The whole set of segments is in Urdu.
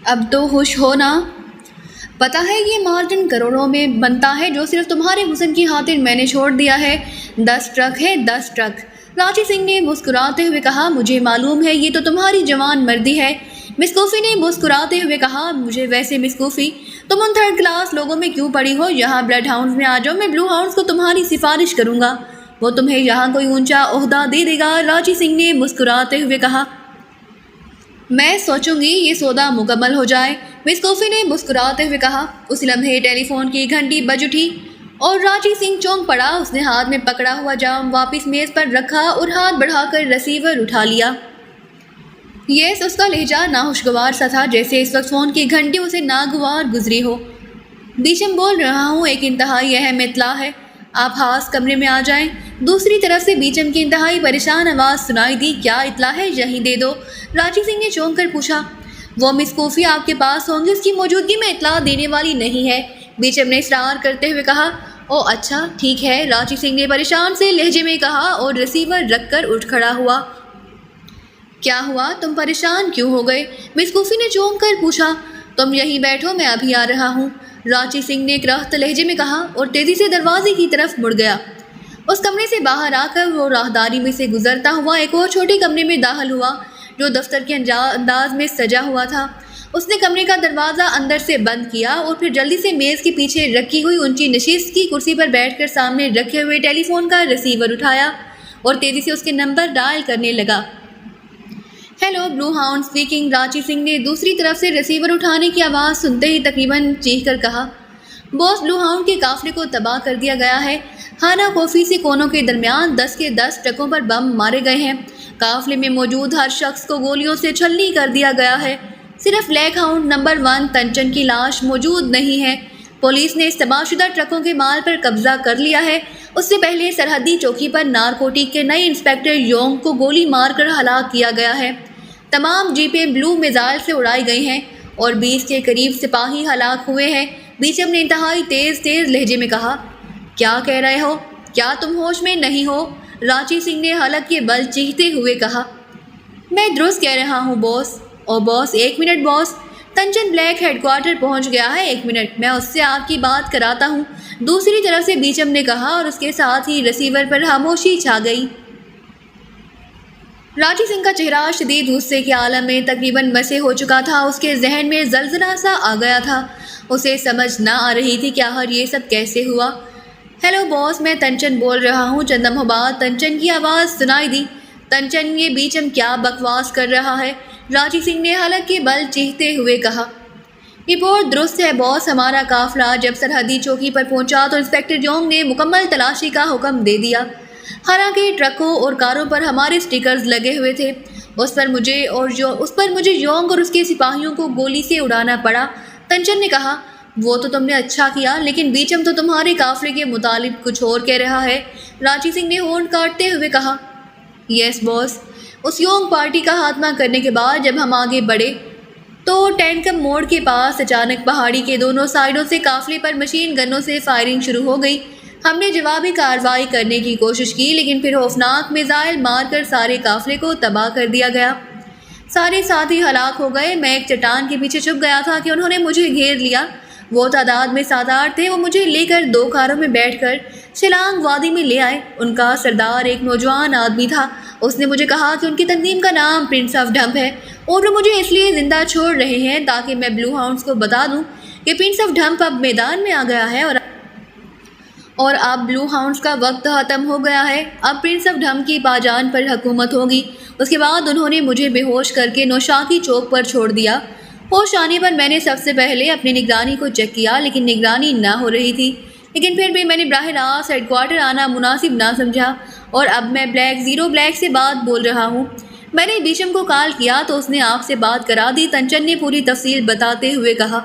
اب تو خوش ہو نا؟ پتہ ہے یہ مارجن کروڑوں میں بنتا ہے جو صرف تمہارے حسن کی خاطر میں نے چھوڑ دیا ہے۔ 10 ٹرک ہے، 10 ٹرک۔ راجی سنگھ نے مسکراتے ہوئے کہا، مجھے معلوم ہے یہ تو تمہاری جوان مردی ہے۔ مس کوفی نے مسکراتے ہوئے کہا، مجھے ویسے مس کوفی تم ان 3rd کلاس لوگوں میں کیوں پڑی ہو؟ یہاں بلڈ ہاؤنڈز میں آ جاؤ، میں بلو ہاؤنڈز کو تمہاری سفارش کروں گا، وہ تمہیں یہاں کوئی اونچا عہدہ دے دے گا۔ راجی سنگھ نے مسکراتے ہوئے کہا، میں سوچوں گی یہ سودا مکمل ہو جائے۔ مس کوفی نے مسکراتے ہوئے کہا۔ اس لمحے ٹیلی فون کی گھنٹی بج اٹھی اور راجی سنگھ چونک پڑا۔ اس نے ہاتھ میں پکڑا ہوا جام واپس میز پر رکھا اور ہاتھ بڑھا کر ریسیور اٹھا لیا۔ یس، اس کا لہجہ ناخوشگوار سا تھا، جیسے اس وقت فون کی گھنٹی اسے ناگوار گزری ہو۔ بیچم بول رہا ہوں، ایک انتہائی اہم اطلاع ہے، آپ خاص کمرے میں آ جائیں۔ دوسری طرف سے بیچم کی انتہائی پریشان آواز سنائی دی، کیا اطلاع ہے؟ یہیں دے دو۔ راجی سنگھ نے چونک کر پوچھا۔ وہ مس کوفی آپ کے پاس ہوں گی، اس کی موجودگی میں اطلاع دینے والی نہیں ہے، بیچم نے اصرار کرتے ہوئے کہا۔ او اچھا ٹھیک ہے، راجی سنگھ نے پریشان سے لہجے میں کہا اور ریسیور رکھ کر اٹھ کھڑا ہوا۔ کیا ہوا؟ تم پریشان کیوں ہو گئے؟ مس کوفی نے چونک کر پوچھا۔ تم یہیں بیٹھو، میں ابھی آ رہا ہوں، راجی سنگھ نے کرخت لہجے میں کہا اور تیزی سے دروازے کی طرف مڑ گیا۔ اس کمرے سے باہر آ کر وہ راہداری میں سے گزرتا ہوا ایک اور چھوٹے کمرے میں داخل ہوا جو دفتر کے انداز میں سجا ہوا تھا۔ اس نے کمرے کا دروازہ اندر سے بند کیا اور پھر جلدی سے میز کے پیچھے رکھی ہوئی اونچی نشست کی کرسی پر بیٹھ کر سامنے رکھے ہوئے ٹیلی فون کا ریسیور اٹھایا اور تیزی سے اس کے نمبر ڈائل کرنے لگا۔ ہیلو، بلو ہاؤنڈ اسپیکنگ، راجی سنگھ نے دوسری طرف سے ریسیور اٹھانے کی آواز سنتے ہی تقریباً چیخ کر کہا۔ باس، بلو ہاؤنڈ کے قافلے کو تباہ کر دیا گیا ہے، خانہ کوفی سے کونوں کے درمیان 10 کے 10 ٹرکوں پر بم مارے گئے ہیں، قافلے میں موجود ہر شخص کو گولیوں سے چھلنی کر دیا گیا ہے، صرف بلیک ہاؤنڈ نمبر 1 تنچن کی لاش موجود نہیں ہے۔ پولیس نے اس تباہ شدہ ٹرکوں کے مال پر قبضہ کر لیا ہے۔ اس سے پہلے سرحدی چوکی پر نارکوٹک کے نئے انسپکٹر یونگ کو گولی مار کر ہلاک کیا گیا ہے۔ تمام جیپیں بلو میزائل سے اڑائی گئی ہیں اور 20 کے قریب سپاہی ہلاک ہوئے ہیں۔ بیچم نے انتہائی تیز لہجے میں کہا۔ کیا کہہ رہے ہو؟ کیا تم ہوش میں نہیں ہو؟ راجی سنگھ نے حلق کے بل چیختے ہوئے کہا۔ میں درست کہہ رہا ہوں باس۔ او باس، 1 منٹ باس، تنچن بلیک ہیڈ کوارٹر پہنچ گیا ہے، 1 منٹ، میں اس سے آپ کی بات کراتا ہوں، دوسری طرف سے بیچم نے کہا اور اس کے ساتھ ہی ریسیور پر خاموشی چھا گئی۔ راجی سنگھ کا چہرہ شدید غصے کے عالم میں تقریباً مسح ہو چکا تھا۔ اس کے ذہن میں زلزلہ سا آ گیا تھا، اسے سمجھ نہ آ رہی تھی کہ آخر یہ سب کیسے ہوا۔ ہیلو باس، میں تنچن بول رہا ہوں، چند لمحوں بعد تنچن کی آواز سنائی دی۔ تنچن، یہ بیچم کیا بکواس کر رہا ہے؟ راجی سنگھ نے حلق کے بل چیختے ہوئے کہا۔ رپورٹ درست ہے باس، ہمارا قافلہ جب سرحدی چوکی پر پہنچا تو انسپکٹر یونگ نے مکمل تلاشی کا حکم دے دیا، حالانکہ ٹرکوں اور کاروں پر ہمارے سٹیکرز لگے ہوئے تھے۔ اس پر مجھے یونگ اور اس کے سپاہیوں کو گولی سے اڑانا پڑا۔ تنچن نے کہا، وہ تو تم نے اچھا کیا، لیکن بیچم تو تمہارے قافلے کے متعلق کچھ اور کہہ رہا ہے، راجی سنگھ نے ہونٹ کاٹتے ہوئے کہا۔ یس باس، اس یونگ پارٹی کا خاتمہ کرنے کے بعد جب ہم آگے بڑھے تو ٹینکم موڑ کے پاس اچانک پہاڑی کے دونوں سائڈوں سے قافلے پر مشین گنوں سے فائرنگ شروع ہو گئی۔ ہم نے جوابی کارروائی کرنے کی کوشش کی، لیکن پھر خوفناک میزائل مار کر سارے قافلے کو تباہ کر دیا گیا۔ سارے ساتھی ہلاک ہو گئے۔ میں ایک چٹان کے پیچھے چھپ گیا تھا کہ انہوں نے مجھے گھیر لیا۔ وہ تعداد میں 7-8 تھے۔ وہ مجھے لے کر 2 کاروں میں بیٹھ کر شیلانگ وادی میں لے آئے۔ ان کا سردار ایک نوجوان آدمی تھا۔ اس نے مجھے کہا کہ ان کی تنظیم کا نام پرنس آف ڈھمپ ہے اور وہ مجھے اس لیے زندہ چھوڑ رہے ہیں تاکہ میں بلو ہاؤنڈز کو بتا دوں کہ پرنس آف ڈھمپ اب میدان میں آ گیا ہے اور اب بلو ہاؤنڈز کا وقت ختم ہو گیا ہے۔ اب پرنس آف ڈھمپ کی پاجان پر حکومت ہوگی۔ اس کے بعد انہوں نے مجھے بے ہوش کر کے نوشاکی چوک پر چھوڑ دیا۔ ہوش آنے پر میں نے سب سے پہلے اپنی نگرانی کو چیک کیا، لیکن نگرانی نہ ہو رہی تھی، لیکن پھر بھی میں نے براہ راست ہیڈ کوارٹر آنا مناسب نہ سمجھا اور اب میں بلیک سے بات بول رہا ہوں۔ میں نے بیشم کو کال کیا تو اس نے آپ سے بات کرا دی، تنچن نے پوری تفصیل بتاتے ہوئے کہا۔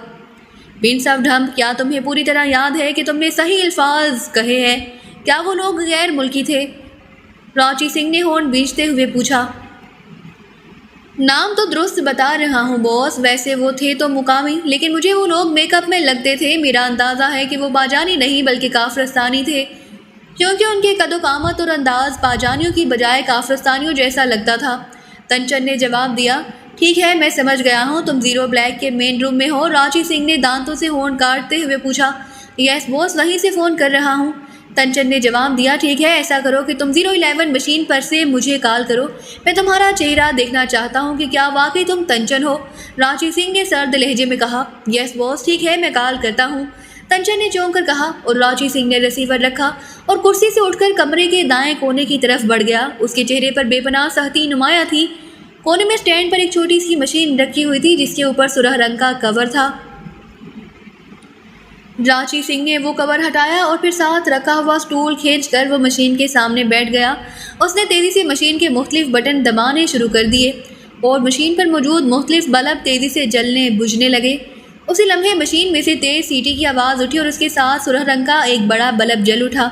پرنس آف ڈھمپ، کیا تمہیں پوری طرح یاد ہے کہ تم نے صحیح الفاظ کہے ہیں؟ کیا وہ لوگ غیر ملکی تھے؟ راجی سنگھ نے ہونٹ بیچتے ہوئے پوچھا۔ نام تو درست بتا رہا ہوں باس، ویسے وہ تھے تو مقامی، لیکن مجھے وہ لوگ میک اپ میں لگتے تھے۔ میرا اندازہ ہے کہ وہ پاجانی نہیں بلکہ کافرستانی تھے، کیونکہ ان کے قد و قامت اور انداز پاجانیوں کی بجائے کافرستانیوں جیسا لگتا تھا۔ تنچن نے جواب دیا۔ ٹھیک ہے میں سمجھ گیا ہوں، تم زیرو بلیک کے مین روم میں ہو، راچی سنگھ نے دانتوں سے ہونٹ کاٹتے ہوئے پوچھا۔ یس باس، وہیں سے فون کر رہا ہوں، تنچن نے جواب دیا۔ ٹھیک ہے ایسا کرو کہ تم 011 مشین پر سے مجھے کال کرو، میں تمہارا چہرہ دیکھنا چاہتا ہوں کہ کیا واقعی تم تنچن ہو، راچی سنگھ نے سرد لہجے میں کہا۔ یس باس ٹھیک ہے میں کال کرتا ہوں، تنچن نے چونک کر کہا، اور راچی سنگھ نے ریسیور رکھا اور کرسی سے اٹھ کر کمرے کے دائیں کونے کی طرف بڑھ گیا۔ اس کے چہرے پر بے پناہ سختی نمایاں تھی۔ کونے میں سٹینڈ پر ایک چھوٹی سی مشین رکھی ہوئی تھی جس کے اوپر سرخ رنگ کا کور تھا۔ راچی سنگھ نے وہ کور ہٹایا اور پھر ساتھ رکھا ہوا سٹول کھینچ کر وہ مشین کے سامنے بیٹھ گیا۔ اس نے تیزی سے مشین کے مختلف بٹن دبانے شروع کر دیے اور مشین پر موجود مختلف بلب تیزی سے جلنے بجھنے لگے۔ اسی لمحے مشین میں سے تیز سیٹی کی آواز اٹھی اور اس کے ساتھ سرخ رنگ کا ایک بڑا بلب جل اٹھا۔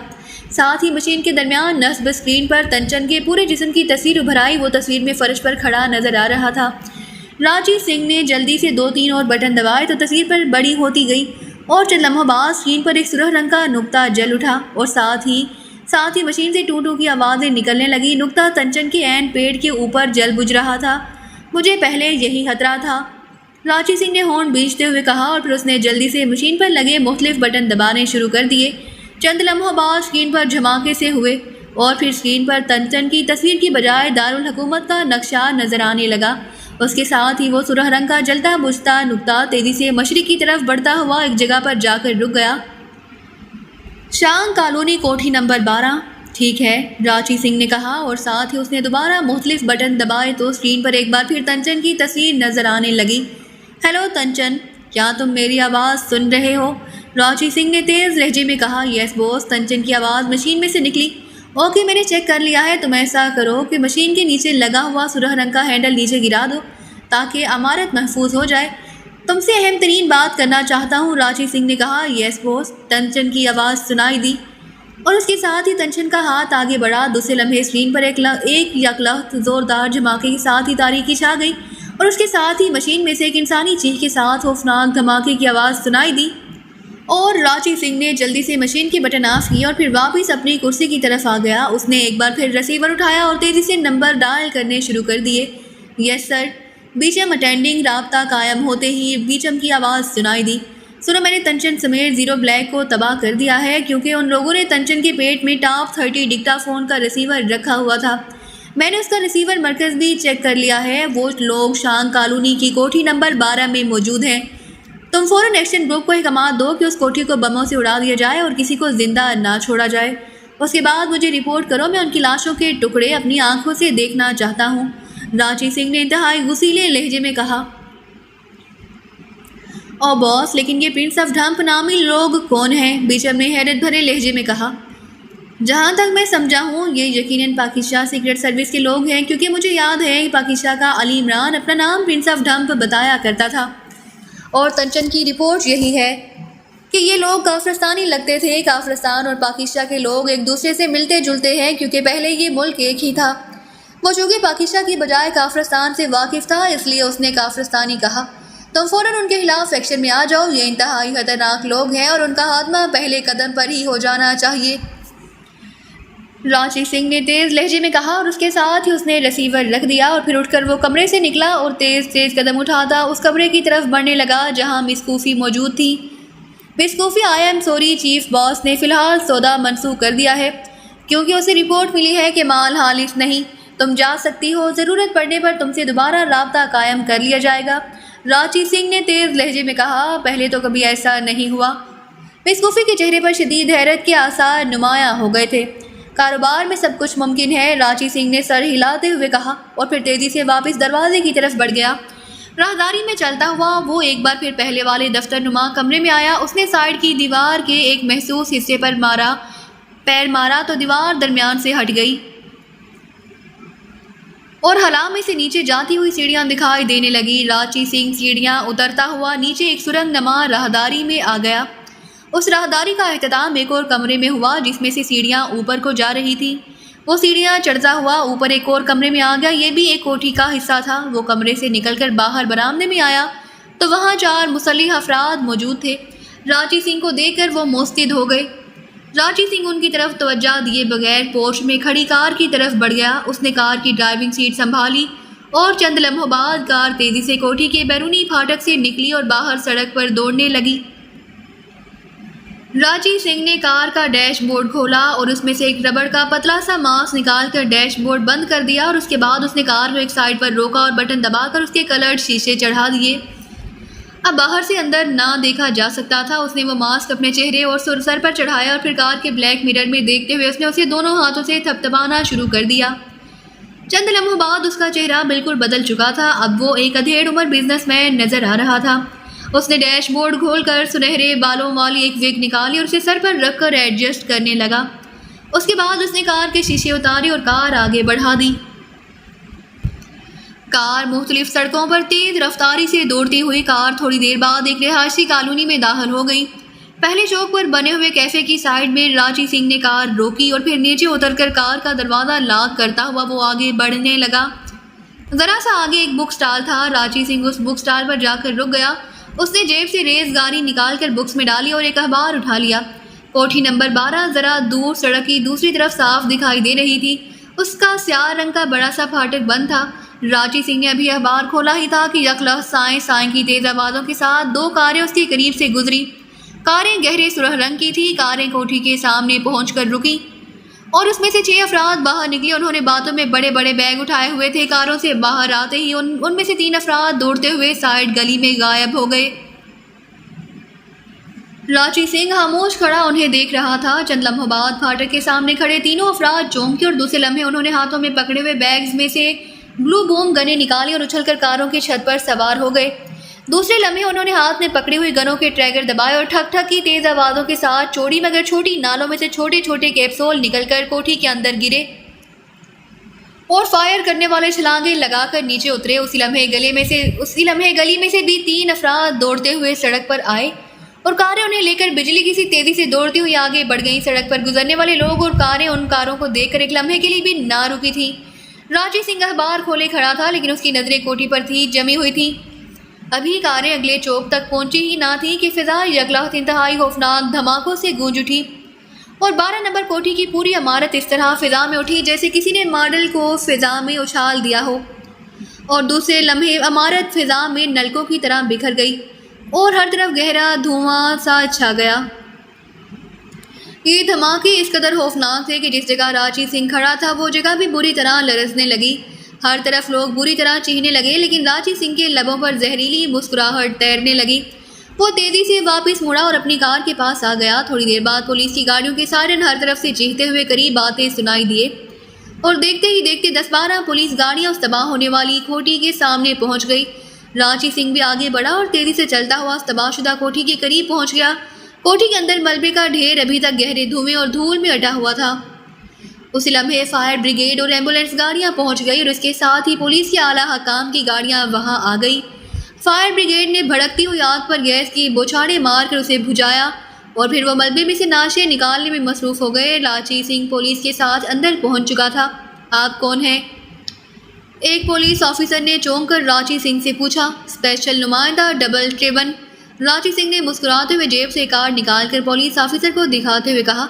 ساتھ ہی مشین کے درمیان نصب اسکرین پر تنچن کے پورے جسم کی تصویر ابھر آئی۔ وہ تصویر میں فرش پر کھڑا نظر آ رہا تھا۔ راچی سنگھ نے جلدی سے 2-3 اور بٹن دبائے تو تصویر پر بڑی ہوتی گئی اور چند لمحوں بعد اسکرین پر ایک سرخ رنگ کا نقطہ جل اٹھا اور ساتھ ہی مشین سے ٹو ٹو کی آوازیں نکلنے لگی۔ نقطہ تنچن کے عین پیٹ کے اوپر جل بجھ رہا تھا۔ مجھے پہلے یہی خطرہ تھا، راچی سنگھ نے ہونٹ بیچتے ہوئے کہا اور پھر اس نے جلدی سے مشین پر لگے مختلف بٹن دبانے شروع کر دیے۔ چند لمحوں بعد اسکرین پر دھماکے سے ہوئے اور پھر اسکرین پر تنچن کی تصویر کی بجائے دارالحکومت کا نقشہ نظر آنے لگا۔ اس کے ساتھ ہی وہ سرخ رنگ کا جلتا بجھتا نقطہ تیزی سے مشرق کی طرف بڑھتا ہوا ایک جگہ پر جا کر رک گیا۔ شانگ کالونی کوٹھی نمبر 12۔ ٹھیک ہے، راچی سنگھ نے کہا اور ساتھ ہی اس نے دوبارہ مختلف بٹن دبائے تو اسکرین پر ایک بار پھر تنچن کی تصویر نظر آنے لگی۔ ہیلو تنچن، کیا تم میری آواز سن رہے ہو؟ راچی سنگھ نے تیز لہجے میں کہا۔ یس باس، تنچن کی آواز مشین میں سے نکلی۔ اوکے میں نے چیک کر لیا ہے، تم ایسا کرو کہ مشین کے نیچے لگا ہوا سرخ رنگ کا ہینڈل نیچے گرا دو تاکہ عمارت محفوظ ہو جائے۔ تم سے اہم ترین بات کرنا چاہتا ہوں، راچی سنگھ نے کہا۔ یس باس، تنچن کی آواز سنائی دی اور اس کے ساتھ ہی تنچن کا ہاتھ آگے بڑھا۔ دوسرے لمحے اسکرین پر ایک یکلخت زوردار دھماکے کے ساتھ ہی تاریکی چھا گئی اور اس کے ساتھ ہی مشین میں سے ایک انسانی چیخ کے ساتھ خوفناک دھماکے کی آواز سنائی دی اور راچی سنگھ نے جلدی سے مشین کی بٹن آف کی اور پھر واپس اپنی کرسی کی طرف آ گیا۔ اس نے ایک بار پھر ریسیور اٹھایا اور تیزی سے نمبر ڈائل کرنے شروع کر دیے۔ یس سر، بیچم اٹینڈنگ۔ رابطہ قائم ہوتے ہی بیچم کی آواز سنائی دی۔ سنو، میں نے تنچن سمیت زیرو بلیک کو تباہ کر دیا ہے کیونکہ ان لوگوں نے تنچن کے پیٹ میں ٹاپ 30 ڈکٹا فون کا ریسیور رکھا ہوا تھا۔ میں نے اس کا ریسیور مرکز بھی چیک کر لیا ہے، وہ لوگ شانگ کالونی کی کوٹھی نمبر 12 میں موجود ہیں۔ تم فوراً ایکشن گروپ کو احکامات دو کہ اس کوٹھی کو بموں سے اڑا دیا جائے اور کسی کو زندہ نہ چھوڑا جائے۔ اس کے بعد مجھے رپورٹ کرو، میں ان کی لاشوں کے ٹکڑے اپنی آنکھوں سے دیکھنا چاہتا ہوں، راچی سنگھ نے انتہائی غصیلے لہجے میں کہا۔ او باس، لیکن یہ پرنس آف ڈھمپ نامی لوگ کون ہیں؟ بیچم نے حیرت بھرے لہجے میں کہا۔ جہاں تک میں سمجھا ہوں یہ یقیناً پاکستان سیکرٹ سروس کے لوگ ہیں، کیونکہ مجھے یاد ہے کہ پاکستان کا علی عمران اپنا نام پرنس آف ڈھمپ بتایا کرتا تھا، اور تنچن کی رپورٹ یہی ہے کہ یہ لوگ کافرستانی لگتے تھے۔ کافرستان اور پاکستان کے لوگ ایک دوسرے سے ملتے جلتے ہیں کیونکہ پہلے یہ ملک ایک ہی تھا۔ وہ چونکہ پاکستان کی بجائے کافرستان سے واقف تھا اس لیے اس نے کافرستانی کہا۔ تم فوراً ان کے خلاف ایکشن میں آ جاؤ، یہ انتہائی خطرناک لوگ ہیں اور ان کا خاتمہ پہلے قدم پر ہی ہو جانا چاہیے، راچی سنگھ نے تیز لہجے میں کہا اور اس کے ساتھ ہی اس نے ریسیور رکھ دیا اور پھر اٹھ کر وہ کمرے سے نکلا اور تیز قدم اٹھاتا اس کمرے کی طرف بڑھنے لگا جہاں مس کوفی موجود تھی۔ مس کوفی، آئی ایم سوری چیف باس نے فی الحال سودا منسوخ کر دیا ہے کیونکہ اسے رپورٹ ملی ہے کہ مال خالص نہیں، تم جا سکتی ہو، ضرورت پڑنے پر تم سے دوبارہ رابطہ قائم کر لیا جائے گا، راچی سنگھ نے تیز لہجے میں کہا۔ پہلے تو کبھی ایسا نہیں ہوا۔ مس کوفی کے چہرے پر شدید حیرت کے آثار نمایاں ہو گئے تھے۔ کاروبار میں سب کچھ ممکن ہے، راچی سنگھ نے سر ہلاتے ہوئے کہا اور پھر تیزی سے واپس دروازے کی طرف بڑھ گیا۔ راہداری میں چلتا ہوا وہ ایک بار پھر پہلے والے دفتر نما کمرے میں آیا۔ اس نے سائڈ کی دیوار کے ایک محسوس حصے پر پیر مارا تو دیوار درمیان سے ہٹ گئی اور حلا میں سے نیچے جاتی ہوئی سیڑھیاں دکھائی دینے لگی۔ راچی سنگھ سیڑھیاں اترتا ہوا نیچے ایک سرنگ نما راہداری میں آ گیا۔ اس راہداری کا اختتام ایک اور کمرے میں ہوا جس میں سے سیڑھیاں اوپر کو جا رہی تھیں۔ وہ سیڑھیاں چڑھتا ہوا اوپر ایک اور کمرے میں آ گیا، یہ بھی ایک کوٹھی کا حصہ تھا۔ وہ کمرے سے نکل کر باہر برآمدے میں آیا تو وہاں 4 مسلح افراد موجود تھے۔ راچی سنگھ کو دیکھ کر وہ مستعد ہو گئے۔ راچی سنگھ ان کی طرف توجہ دیے بغیر پورچ میں کھڑی کار کی طرف بڑھ گیا۔ اس نے کار کی ڈرائیونگ سیٹ سنبھالی اور چند لمحوں بعد کار تیزی سے کوٹھی کے بیرونی پھاٹک سے نکلی اور باہر سڑک پر دوڑنے لگی۔ راجی سنگھ نے کار کا ڈیش بورڈ کھولا اور اس میں سے ایک ربڑ کا پتلا سا ماسک نکال کر ڈیش بورڈ بند کر دیا، اور اس کے بعد اس نے کار کو ایک سائڈ پر روکا اور بٹن دبا کر اس کے کلرڈ شیشے چڑھا دیے۔ اب باہر سے اندر نہ دیکھا جا سکتا تھا۔ اس نے وہ ماسک اپنے چہرے اور سر پر چڑھایا اور پھر کار کے بلیک مرر میں دیکھتے ہوئے اس نے اسے دونوں ہاتھوں سے تھپتھپانا شروع کر دیا۔ چند لمحوں بعد اس کا چہرہ بالکل بدل چکا تھا۔ اب وہ ایک ادھیڑ عمر بزنس مین نظر آ رہا تھا۔ اس نے ڈیش بورڈ کھول کر سنہرے بالوں والی ایک وگ نکالی اور اسے سر پر رکھ کر ایڈجسٹ کرنے لگا۔ اس کے بعد اس نے کار کے شیشے اتارے اور کار آگے بڑھا دی۔ کار مختلف سڑکوں پر تیز رفتاری سے دوڑتی ہوئی کار تھوڑی دیر بعد ایک رہائشی کالونی میں داخل ہو گئی۔ پہلے چوک پر بنے ہوئے کیفے کی سائڈ میں راجی سنگھ نے کار روکی اور پھر نیچے اتر کر کار کا دروازہ لاک کرتا ہوا وہ آگے بڑھنے لگا۔ ذرا سا آگے ایک بک سٹال تھا۔ راجی سنگھ اس بک سٹال پر جا کر رک گیا۔ اس نے جیب سے ریز گاری نکال کر بکس میں ڈالی اور ایک اخبار اٹھا لیا۔ کوٹھی نمبر 12 ذرا دور سڑک کی دوسری طرف صاف دکھائی دے رہی تھی۔ اس کا سیاہ رنگ کا بڑا سا پھاٹک بند تھا۔ راجی سنگھ نے ابھی اخبار کھولا ہی تھا کہ یکلحظ سائیں کی تیز آوازوں کے ساتھ دو کاریں اس کے قریب سے گزری۔ کاریں گہرے سرخ رنگ کی تھی۔ کاریں کوٹھی کے سامنے پہنچ کر رکی اور اس میں سے 6 افراد باہر نکلے۔ انہوں نے باتوں میں بڑے بڑے بیگ اٹھائے ہوئے تھے۔ کاروں سے باہر آتے ہی ان میں سے 3 افراد دوڑتے ہوئے سائڈ گلی میں غائب ہو گئے۔ راجی سنگھ خاموش کھڑا انہیں دیکھ رہا تھا۔ چند لمحوں بعد پھاٹک کے سامنے کھڑے تینوں افراد چونکے اور دوسرے لمحے انہوں نے ہاتھوں میں پکڑے ہوئے بیگز میں سے گلو بوم گنیں نکالی اور اچھل کر کاروں کی چھت پر سوار ہو گئے۔ دوسرے لمحے انہوں نے ہاتھ میں پکڑی ہوئی گنوں کے ٹریگر دبائے اور ٹھک ٹھک کی تیز آوازوں کے ساتھ چوڑی مگر چھوٹی نالوں میں سے چھوٹے چھوٹے کیپسول نکل کر کوٹھی کے اندر گرے اور فائر کرنے والے چھلانگیں لگا کر نیچے اترے۔ اسی لمحے گلی میں سے بھی 3 افراد دوڑتے ہوئے سڑک پر آئے اور کاریں انہیں لے کر بجلی کی سی تیزی سے دوڑتی ہوئی آگے بڑھ گئیں۔ سڑک پر گزرنے والے لوگ اور کاریں ان کاروں کو دیکھ کر ایک لمحے کے لیے بھی نہ رکی تھیں۔ راجی سنگھ اخبار کھولے کھڑا تھا لیکن اس کی نظریں کوٹھی پر جمی ہوئی تھیں۔ ابھی کاریں اگلے چوک تک پہنچی ہی نہ تھی کہ فضا یکلحظ انتہائی خوفناک دھماکوں سے گونج اٹھی اور 12 نمبر کوٹھی کی پوری عمارت اس طرح فضا میں اٹھی جیسے کسی نے ماڈل کو فضا میں اچھال دیا ہو، اور دوسرے لمحے عمارت فضا میں نلکوں کی طرح بکھر گئی اور ہر طرف گہرا دھواں سا چھا گیا۔ یہ دھماکے اس قدر خوفناک تھے کہ جس جگہ راجی سنگھ کھڑا تھا وہ جگہ بھی بری طرح لرزنے لگی۔ ہر طرف لوگ بری طرح چیخنے لگے لیکن راجی سنگھ کے لبوں پر زہریلی مسکراہٹ تیرنے لگی۔ وہ تیزی سے واپس مڑا اور اپنی کار کے پاس آ گیا۔ تھوڑی دیر بعد پولیس کی گاڑیوں کے سائرن ہر طرف سے چیختے ہوئے قریب آتے سنائی دیے اور دیکھتے ہی دیکھتے 10-12 پولیس گاڑیاں اس تباہ ہونے والی کوٹھی کے سامنے پہنچ گئی۔ راجی سنگھ بھی آگے بڑھا اور تیزی سے چلتا ہوا اس تباہ شدہ کوٹھی کے قریب پہنچ گیا۔ کوٹھی کے اندر ملبے کا ڈھیر ابھی تک گہرے دھوئیں اور دھول میں اٹا ہوا تھا۔ اسی لمحے فائر بریگیڈ اور ایمبولینس گاڑیاں پہنچ گئی اور اس کے ساتھ ہی پولیس کے اعلیٰ حکام کی گاڑیاں وہاں آ گئی۔ فائر بریگیڈ نے بھڑکتی ہوئی آگ پر گیس کی بوچھاڑیں مار کر اسے بجھایا اور پھر وہ ملبے میں سے نعشیں نکالنے میں مصروف ہو گئے۔ راجی سنگھ پولیس کے ساتھ اندر پہنچ چکا تھا۔ آپ کون ہیں؟ ایک پولیس آفیسر نے چونک کر راجی سنگھ سے پوچھا۔ اسپیشل نمائندہ 777۔ راجی سنگھ نے مسکراتے ہوئے جیب سے کارڈ نکال کر پولیس آفیسر کو دکھاتے ہوئے کہا،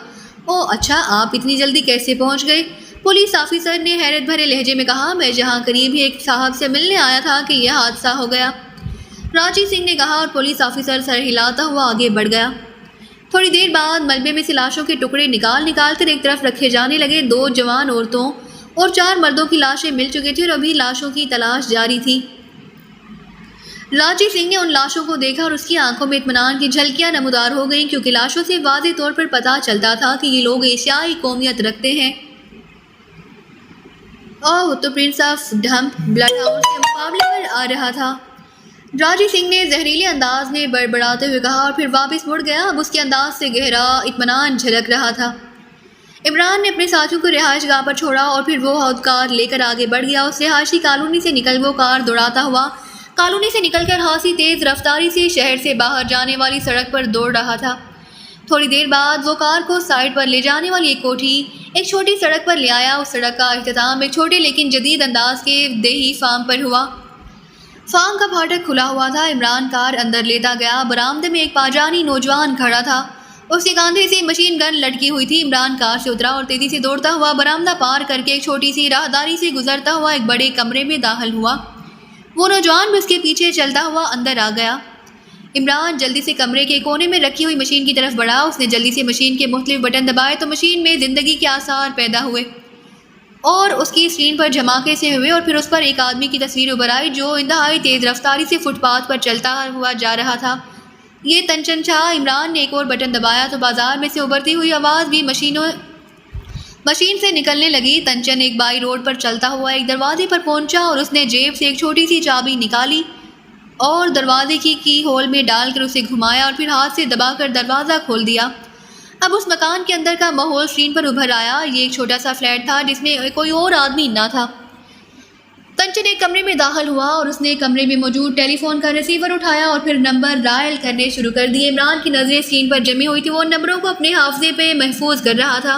او اچھا، آپ اتنی جلدی کیسے پہنچ گئے؟ پولیس آفیسر نے حیرت بھرے لہجے میں کہا، میں جہاں قریب ہی ایک صاحب سے ملنے آیا تھا کہ یہ حادثہ ہو گیا۔ راجی سنگھ نے کہا اور پولیس آفیسر سر ہلاتا ہوا آگے بڑھ گیا۔ تھوڑی دیر بعد ملبے میں سے لاشوں کے ٹکڑے نکال کر ایک طرف رکھے جانے لگے۔ 2 جوان عورتوں اور 4 مردوں کی لاشیں مل چکی تھیں اور ابھی لاشوں کی تلاش جاری تھی۔ راجی سنگھ نے ان لاشوں کو دیکھا اور اس کی آنکھوں میں اطمینان کی جھلکیاں نمودار ہو گئیں کیونکہ لاشوں سے واضح طور پر پتہ چلتا تھا کہ یہ لوگ ایشیائی قومیت رکھتے ہیں۔ تو پرنس آف ڈھمپ بلڈ ہاؤنڈ کے مقابلے پر آ رہا تھا۔ راجی سنگھ نے زہریلے انداز میں بڑبڑاتے ہوئے کہا اور پھر واپس مڑ گیا۔ اب اس کے انداز سے گہرا اطمینان جھلک رہا تھا۔ عمران نے اپنے ساتھیوں کو رہائش گاہ پر چھوڑا اور پھر وہ خودکار لے کر آگے بڑھ گیا۔ اس رہائشی کالونی سے وہ کار دوڑاتا ہوا کالونی سے نکل کر خاصی تیز رفتاری سے شہر سے باہر جانے والی سڑک پر دوڑ رہا تھا۔ تھوڑی دیر بعد وہ کار کو سائڈ پر لے جانے والی ایک کوٹھی ایک چھوٹی سڑک پر لے آیا۔ اس سڑک کا اختتام ایک چھوٹے لیکن جدید انداز کے دیہی فارم پر ہوا۔ فارم کا پھاٹک کھلا ہوا تھا۔ عمران کار اندر لیتا گیا۔ برآمدے میں ایک پاجانی نوجوان کھڑا تھا۔ اس کے کاندھے سے مشین گن لٹکی ہوئی تھی۔ عمران کار سے اترا اور تیزی سے دوڑتا ہوا برآمدہ پار کر کے ایک چھوٹی سی راہداری سے گزرتا ہوا ایک بڑے کمرے میں داخل ہوا۔ وہ نوجوان بھی اس کے پیچھے چلتا ہوا اندر آ گیا۔ عمران جلدی سے کمرے کے کونے میں رکھی ہوئی مشین کی طرف بڑھا۔ اس نے جلدی سے مشین کے مختلف بٹن دبائے تو مشین میں زندگی کے آثار پیدا ہوئے اور اس کی اسکرین پر دھماکے سے ہوئے، اور پھر اس پر ایک آدمی کی تصویر ابھر آئی جو انتہائی تیز رفتاری سے فٹ پاتھ پر چلتا ہوا جا رہا تھا۔ یہ تنچن تھا۔ عمران نے ایک اور بٹن دبایا تو بازار میں سے ابھرتی ہوئی آواز بھی مشین سے نکلنے لگی۔ تنچن ایک بائی روڈ پر چلتا ہوا ایک دروازے پر پہنچا اور اس نے جیب سے ایک چھوٹی سی چابی نکالی اور دروازے کی ہول میں ڈال کر اسے گھمایا اور پھر ہاتھ سے دبا کر دروازہ کھول دیا۔ اب اس مکان کے اندر کا ماحول اسکرین پر ابھر آیا۔ یہ ایک چھوٹا سا فلیٹ تھا جس میں کوئی اور آدمی نہ تھا۔ تنچن ایک کمرے میں داخل ہوا اور اس نے کمرے میں موجود ٹیلی فون کا ریسیور اٹھایا اور پھر نمبر ڈائل کرنے شروع کر دیے۔ عمران کی نظریں اسکرین پر جمی ہوئی تھی۔ وہ نمبروں کو اپنے حافظے پہ محفوظ کر رہا تھا۔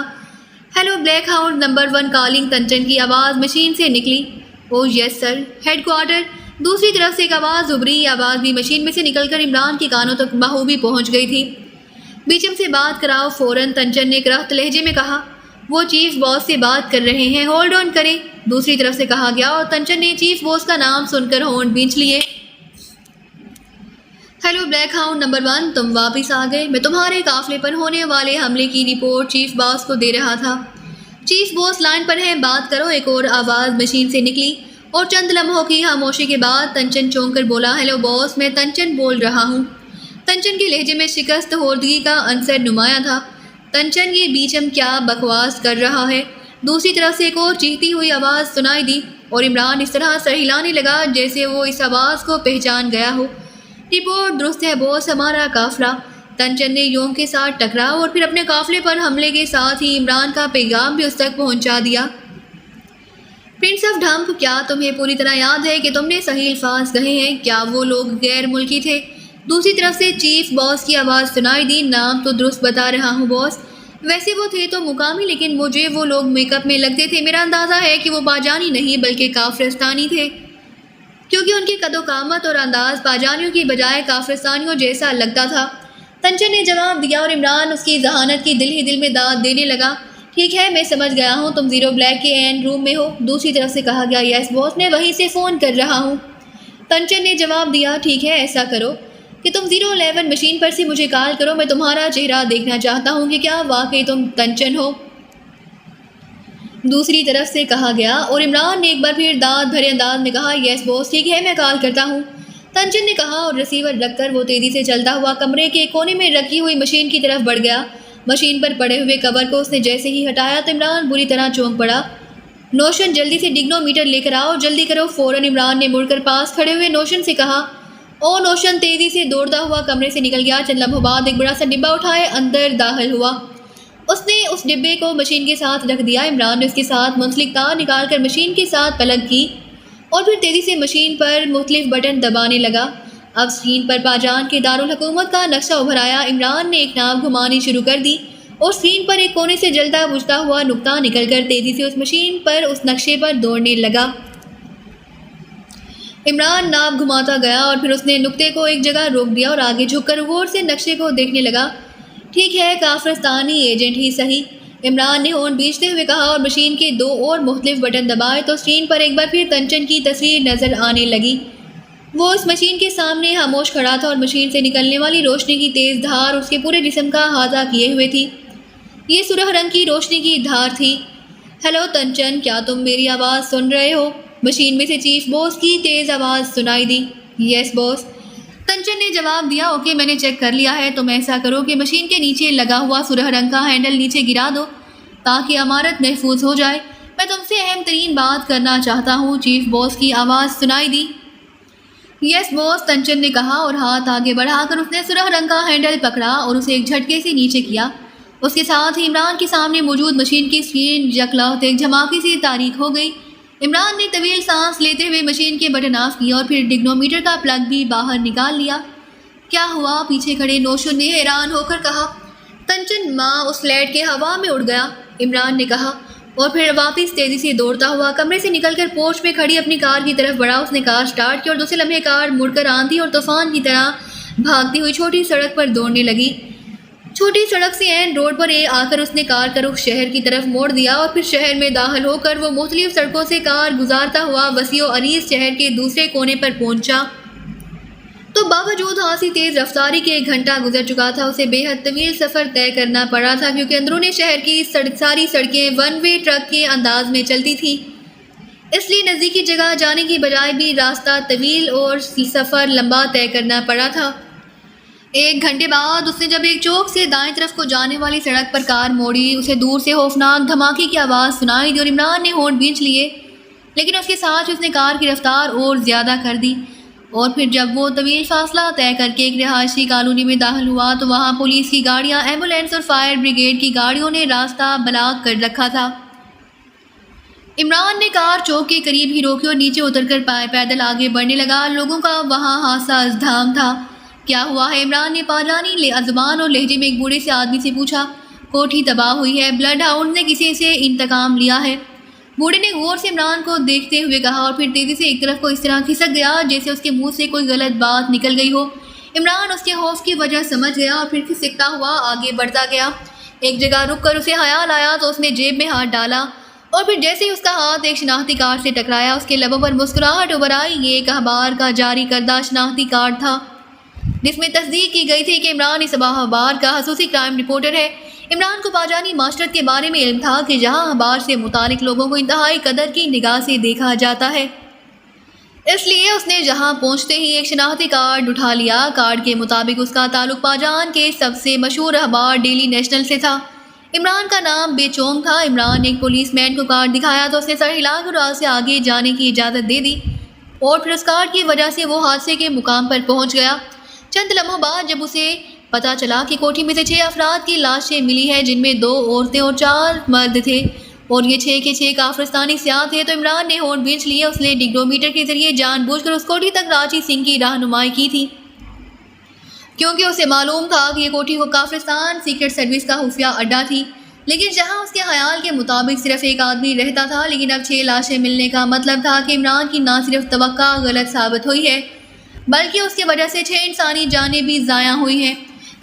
Hello black hound number 1 calling. تنچن کی آواز مشین سے نکلی۔ Oh yes sir, head quarter. دوسری طرف سے ایک آواز ابھری۔ یہ آواز بھی مشین میں سے نکل کر عمران کے کانوں تک بخوبی پہنچ گئی تھی۔ بیچم سے بات کراؤ فوراً، تنچن نے کرخت لہجے میں کہا۔ وہ چیف باس سے بات کر رہے ہیں، ہولڈ آن کریں، دوسری طرف سے کہا گیا، اور تنچن نے چیف باس کا نام سن کر ہونٹ بھینچ لیے۔ ہیلو بلیک ہاؤنڈ نمبر 1، تم واپس آ گئے۔ میں تمہارے قافلے پر ہونے والے حملے کی رپورٹ چیف باس کو دے رہا تھا۔ چیف باس لائن پر ہیں، بات کرو، ایک اور آواز مشین سے نکلی، اور چند لمحوں کی خاموشی کے بعد تنچن چونک کر بولا، ہیلو باس، میں تنچن بول رہا ہوں۔ تنچن کے لہجے میں شکست خوردگی کا عنصر نمایاں تھا۔ تنچن، یہ بیچم کیا بکواس کر رہا ہے؟ دوسری طرف سے ایک اور چیختی ہوئی آواز سنائی دی اور عمران اس طرح سر ہلانے لگا جیسے وہ اس آواز کو پہچان گیا ہو۔ رپورٹ درست ہے باس، ہمارا قافلہ۔ تنچن نے یوم کے ساتھ ٹکرا اور پھر اپنے قافلے پر حملے کے ساتھ ہی عمران کا پیغام بھی اس تک پہنچا دیا۔ پرنس آف ڈھمپ، کیا تمہیں پوری طرح یاد ہے کہ تم نے صحیح الفاظ کہے ہیں؟ کیا وہ لوگ غیر ملکی تھے؟ دوسری طرف سے چیف باس کی آواز سنائی دی، نام تو درست بتا رہا ہوں باس، ویسے وہ تھے تو مقامی، لیکن مجھے وہ لوگ میک اپ میں لگتے تھے۔ میرا اندازہ ہے کہ وہ پاجانی نہیں بلکہ کافرستانی تھے، کیونکہ ان کی قد و قامت اور انداز پاجانیوں کی بجائے کافرستانیوں جیسا لگتا تھا۔ تنچن نے جواب دیا اور عمران اس کی ذہانت کی دل ہی دل میں داد دینے لگا۔ ٹھیک ہے، میں سمجھ گیا ہوں، تم زیرو بلیک کے این روم میں ہو۔ دوسری طرف سے کہا گیا، یس باس، میں وہیں سے فون کر رہا ہوں۔ تنچن نے جواب دیا، ٹھیک ہے، ایسا کرو کہ تم 011 مشین پر سے مجھے کال کرو، میں تمہارا چہرہ دیکھنا چاہتا ہوں کہ کیا واقعی تم تنچن ہو۔ دوسری طرف سے کہا گیا، اور عمران نے ایک بار پھر داد بھرے انداز میں کہا، یس باس، ٹھیک ہے، میں کال کرتا ہوں۔ تنچن نے کہا اور ریسیور رکھ کر وہ تیزی سے چلتا ہوا کمرے کے کونے میں رکھی ہوئی مشین کی طرف بڑھ گیا۔ مشین پر پڑے ہوئے کور کو اس نے جیسے ہی ہٹایا تو عمران بری طرح چونک پڑا۔ نوشن، جلدی سے ڈگنو میٹر لے کر آؤ، جلدی کرو فوراً۔ عمران نے مڑ کر پاس کھڑے ہوئے نوشن سے کہا۔ او نوشن تیزی سے دوڑتا ہوا کمرے سے نکل گیا۔ چند لمحوں بعد ایک بڑا سا ڈبہ اٹھائے اندر داخل ہوا۔ اس نے اس ڈبے کو مشین کے ساتھ رکھ دیا۔ عمران نے اس کے ساتھ منسلک تار نکال کر مشین کے ساتھ پلگ کی اور پھر تیزی سے مشین پر مختلف بٹن دبانے لگا۔ اب اسکرین پر پاجان کے دارالحکومت کا نقشہ ابھر آیا۔ عمران نے ایک ناپ گھمانی شروع کر دی اور اسکرین پر ایک کونے سے جلتا بجھتا ہوا نقطہ نکل کر تیزی سے اس مشین پر اس نقشے پر دوڑنے لگا۔ عمران ناپ گھماتا گیا اور پھر اس نے نقطے کو ایک جگہ روک دیا اور آگے جھک کر غور سے نقشے کو دیکھنے لگا۔ ٹھیک ہے، کافرستانی ایجنٹ ہی صحیح، عمران نے ہونٹ بھینچتے ہوئے کہا اور مشین کے 2 اور مختلف بٹن دبائے تو اسکرین پر ایک بار پھر تنچن کی تصویر نظر آنے لگی۔ وہ اس مشین کے سامنے خاموش کھڑا تھا اور مشین سے نکلنے والی روشنی کی تیز دھار اس کے پورے جسم کا احاطہ کیے ہوئے تھی۔ یہ سرخ رنگ کی روشنی کی دھار تھی۔ ہیلو تنچن، کیا تم میری آواز سن رہے ہو؟ مشین میں سے چیف باس کی تیز آواز سنائی دی۔ یس باس، تنچن نے جواب دیا۔ اوکے، میں نے چیک کر لیا ہے، تم ایسا کرو کہ مشین کے نیچے لگا ہوا سرخ رنگ کا ہینڈل نیچے گرا دو تاکہ عمارت محفوظ ہو جائے۔ میں تم سے اہم ترین بات کرنا چاہتا ہوں۔ چیف باس کی آواز سنائی دی۔ یس باس، تنچن نے کہا اور ہاتھ آگے بڑھا کر اس نے سرخ رنگ کا ہینڈل پکڑا اور اسے ایک جھٹکے سے نیچے کیا۔ اس کے ساتھ ہی عمران کے سامنے موجود مشین کی اسکرین یکلوت ایک دھماکے سے تاریک ہو گئی۔ عمران نے طویل سانس لیتے ہوئے مشین کے بٹن آف کیا اور پھر ڈگنومیٹر کا پلگ بھی باہر نکال لیا۔ کیا ہوا؟ پیچھے کھڑے نوشن نے حیران ہو کر کہا۔ تنچن ماں اس فلیٹ کے ہوا میں اڑ گیا، عمران نے کہا، اور پھر واپس تیزی سے دوڑتا ہوا کمرے سے نکل کر پورچ میں کھڑی اپنی کار کی طرف بڑھا۔ اس نے کار سٹارٹ کی اور دوسرے لمحے کار مڑ کر آندھی اور طوفان کی طرح بھاگتی ہوئی چھوٹی سڑک پر دوڑنے لگی۔ چھوٹی سڑک سے عین روڈ پر آ کر اس نے کار کا رخ شہر کی طرف موڑ دیا اور پھر شہر میں داخل ہو کر وہ مختلف سڑکوں سے کار گزارتا ہوا وسیع و عریض شہر کے دوسرے کونے پر پہنچا تو باوجود خاصی تیز رفتاری کے 1 گھنٹہ گزر چکا تھا۔ اسے بے حد طویل سفر طے کرنا پڑا تھا کیونکہ اندرون شہر کی ساری سڑکیں 1 وے ٹرک کے انداز میں چلتی تھیں، اس لیے نزدیکی جگہ جانے کی بجائے بھی راستہ طویل اور سفر لمبا طے کرنا پڑا تھا۔ 1 گھنٹے بعد اس نے جب ایک چوک سے دائیں طرف کو جانے والی سڑک پر کار موڑی، اسے دور سے خوفناک دھماکے کی آواز سنائی دی اور عمران نے ہونٹ بھینچ لیے، لیکن اس کے ساتھ اس نے کار کی رفتار اور زیادہ کر دی اور پھر جب وہ طویل فاصلہ طے کر کے ایک رہائشی کالونی میں داخل ہوا تو وہاں پولیس کی گاڑیاں، ایمبولینس اور فائر بریگیڈ کی گاڑیوں نے راستہ بلاک کر رکھا تھا۔ عمران نے کار چوک کے قریب ہی روکی اور نیچے اتر کر پیدل آگے بڑھنے لگا۔ لوگوں کا وہاں حادثہ ازدحام تھا۔ کیا ہوا ہے؟ عمران نے پاجانی زبان اور لہجے میں ایک بوڑھے سے آدمی سے پوچھا۔ کوٹھی تباہ ہوئی ہے، بلڈ ہاؤنڈ نے کسی سے انتقام لیا ہے، بوڑھے نے غور سے عمران کو دیکھتے ہوئے کہا اور پھر تیزی سے ایک طرف کو اس طرح کھسک گیا جیسے اس کے منہ سے کوئی غلط بات نکل گئی ہو۔ عمران اس کے خوف کی وجہ سمجھ گیا اور پھر کھسکتا ہوا آگے بڑھتا گیا۔ ایک جگہ رک کر اسے خیال آیا تو اس نے جیب میں ہاتھ ڈالا اور پھر جیسے ہی اس کا ہاتھ ایک شناختی کارڈ سے ٹکرایا اس کے لبوں پر مسکراہٹ ابھر آئی۔ یہ ایک اخبار کا جاری کردہ شناختی کارڈ تھا جس میں تصدیق کی گئی تھی کہ عمران اس اخبار کا خصوصی کرائم رپورٹر ہے۔ عمران کو پاجانی معاشرت کے بارے میں علم تھا کہ جہاں اخبار سے متعلق لوگوں کو انتہائی قدر کی نگاہ سے دیکھا جاتا ہے، اس لیے اس نے جہاں پہنچتے ہی ایک شناختی کارڈ اٹھا لیا۔ کارڈ کے مطابق اس کا تعلق پاجان کے سب سے مشہور اخبار ڈیلی نیشنل سے تھا۔ عمران کا نام بے چونگ تھا۔ عمران نے ایک پولیس مین کو کارڈ دکھایا تو اس نے سر ہلا کر راہ سے آگے جانے کی اجازت دے دی اور پھر اس کارڈ کی وجہ سے وہ حادثے کے مقام پر پہنچ گیا۔ چند لمحوں بعد جب اسے پتہ چلا کہ کوٹھی میں سے 6 افراد کی لاشیں ملی ہیں جن میں 2 عورتیں اور 4 مرد تھے اور یہ 6 کے 6 کافرستانی سیاح تھے تو عمران نے ہونٹ بھینچ لیے۔ اس نے ڈگنومیٹر کے ذریعے جان بوجھ کر اس کوٹھی تک راچی سنگھ کی رہنمائی کی تھی کیونکہ اسے معلوم تھا کہ یہ کوٹھی کو کافرستان سیکرٹ سروس کا خفیہ اڈہ تھی، لیکن جہاں اس کے خیال کے مطابق صرف ایک آدمی رہتا تھا، لیکن اب 6 لاشیں ملنے کا مطلب تھا کہ عمران کی نہ صرف توقع غلط ثابت ہوئی ہے بلکہ اس کی وجہ سے 6 انسانی جانیں بھی ضائع ہوئی ہیں۔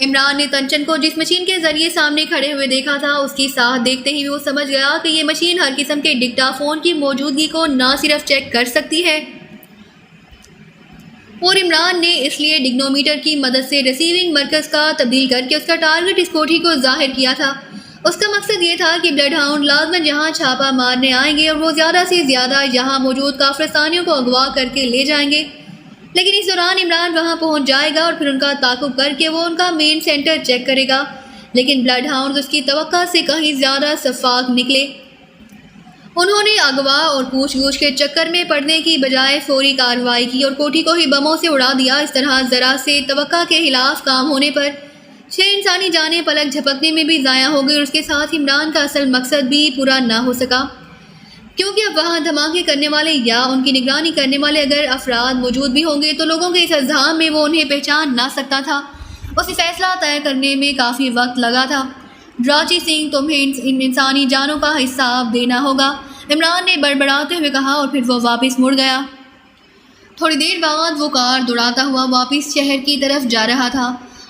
عمران نے تنچن کو جس مشین کے ذریعے سامنے کھڑے ہوئے دیکھا تھا اس کی ساعت دیکھتے ہی وہ سمجھ گیا کہ یہ مشین ہر قسم کے ڈکٹا فون کی موجودگی کو نہ صرف چیک کر سکتی ہے اور عمران نے اس لیے ڈگنومیٹر کی مدد سے ریسیونگ مرکز کا تبدیل کر کے اس کا ٹارگٹ اس کوٹھی کو ظاہر کیا تھا۔ اس کا مقصد یہ تھا کہ بلڈ ہاؤنڈ لازماً یہاں چھاپا مارنے آئیں گے اور وہ زیادہ سے زیادہ یہاں موجود کافرستانیوں کو اغوا کر کے لے جائیں گے، لیکن اس دوران عمران وہاں پہنچ جائے گا اور پھر ان کا تعاقب کر کے وہ ان کا مین سینٹر چیک کرے گا، لیکن بلڈ ہاؤنڈز اس کی توقع سے کہیں زیادہ شفاف نکلے۔ انہوں نے اغوا اور پوچھ گچھ کے چکر میں پڑنے کی بجائے فوری کارروائی کی اور کوٹھی کو ہی بموں سے اڑا دیا۔ اس طرح ذرا سے توقع کے خلاف کام ہونے پر 6 انسانی جانیں پلک جھپکنے میں بھی ضائع ہو گئی اور اس کے ساتھ عمران کا اصل مقصد بھی پورا نہ ہو سکا کیونکہ اب وہاں دھماکے کرنے والے یا ان کی نگرانی کرنے والے اگر افراد موجود بھی ہوں گے تو لوگوں کے اس ازدحام میں وہ انہیں پہچان نہ سکتا تھا۔ اسے فیصلہ طے کرنے میں کافی وقت لگا تھا۔ راچی سنگھ، تمہیں ان انسانی جانوں کا حساب دینا ہوگا، عمران نے بڑبڑاتے ہوئے کہا اور پھر وہ واپس مڑ گیا۔ تھوڑی دیر بعد وہ کار دوڑاتا ہوا واپس شہر کی طرف جا رہا تھا۔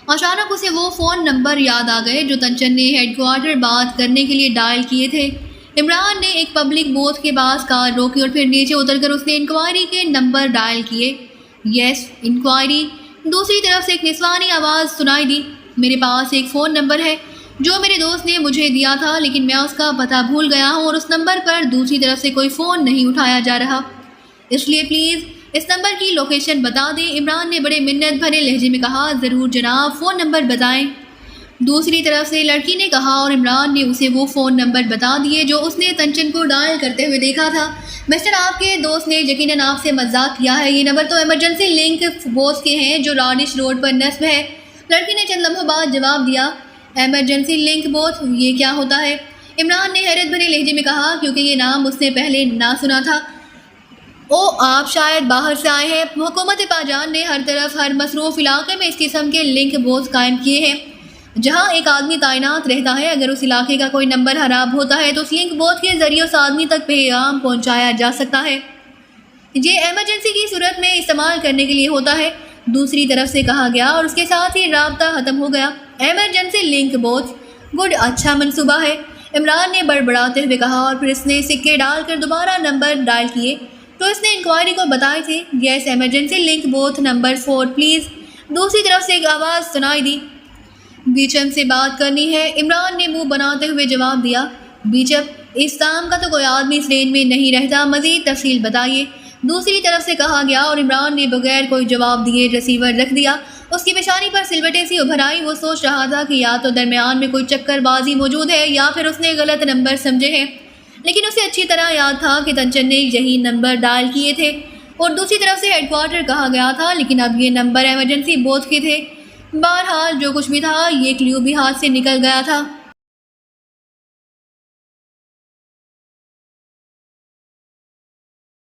اچانک اسے وہ فون نمبر یاد آ گئے جو تنچن نے ہیڈ کوارٹر بات کرنے کے لیے ڈائل کیے تھے۔ عمران نے ایک پبلک بوتھ کے پاس کار روکی اور پھر نیچے اتر کر اس نے انکوائری کے نمبر ڈائل کیے۔ یس انکوائری۔ دوسری طرف سے ایک نسوانی آواز سنائی دی۔ میرے پاس ایک فون نمبر ہے جو میرے دوست نے مجھے دیا تھا لیکن میں اس کا پتہ بھول گیا ہوں اور اس نمبر پر دوسری طرف سے کوئی فون نہیں اٹھایا جا رہا، اس لیے پلیز اس نمبر کی لوکیشن بتا دیں۔ عمران نے بڑے منت بھرے لہجے میں کہا، ضرور جناب، فون نمبر بتائیں۔ دوسری طرف سے لڑکی نے کہا اور عمران نے اسے وہ فون نمبر بتا دیے جو اس نے تنچن کو ڈائل کرتے ہوئے دیکھا تھا۔ مسٹر، آپ کے دوست نے یقیناً آپ سے مذاق کیا ہے، یہ نمبر تو ایمرجنسی لنک بوتھ کے ہیں جو راڈش روڈ پر نصب ہے۔ لڑکی نے چند لمحوں بعد جواب دیا، ایمرجنسی لنک بوتھ، یہ کیا ہوتا ہے؟ عمران نے حیرت بھرے لہجے میں کہا کیونکہ یہ نام اس نے پہلے نہ سنا تھا۔ آپ شاید باہر سے آئے ہیں۔ حکومت پاجان نے ہر طرف ہر مصروف علاقے میں اس قسم کے لنک بوتھ قائم کیے ہیں جہاں ایک آدمی تعینات رہتا ہے۔ اگر اس علاقے کا کوئی نمبر خراب ہوتا ہے تو اس لنک بوتھ کے ذریعے اس آدمی تک پیغام پہنچایا جا سکتا ہے۔ یہ ایمرجنسی کی صورت میں استعمال کرنے کے لیے ہوتا ہے، دوسری طرف سے کہا گیا اور اس کے ساتھ ہی رابطہ ختم ہو گیا۔ ایمرجنسی لنک بوتھ گڈ، اچھا منصوبہ ہے، عمران نے بڑبڑاتے ہوئے کہا، اور پھر اس نے سکے ڈال کر دوبارہ نمبر ڈائل کیے تو اس نے انکوائری کو بتائے تھے۔ Yes, emergency link booth number 4 please. دوسری طرف سے ایک آواز سنائی دی، بیچم سے بات کرنی ہے۔ عمران نے منہ بناتے ہوئے جواب دیا، بیچم، اس کام کا تو کوئی آدمی اس رینج میں نہیں رہتا، مزید تفصیل بتائیے، دوسری طرف سے کہا گیا، اور عمران نے بغیر کوئی جواب دیے ریسیور رکھ دیا۔ اس کی پیشانی پر سلوٹیں سی ابھر آئی، وہ سوچ رہا تھا کہ یا تو درمیان میں کوئی چکر بازی موجود ہے یا پھر اس نے غلط نمبر سمجھے ہیں، لیکن اسے اچھی طرح یاد تھا کہ تنچن نے یہی نمبر ڈائل کیے تھے اور دوسری طرف سے ہیڈ کوارٹر کہا گیا تھا، لیکن اب یہ نمبر ایمرجنسی بوتھ کے تھے۔ بہرحال جو کچھ بھی تھا، یہ کلیو بھی ہاتھ سے نکل گیا تھا۔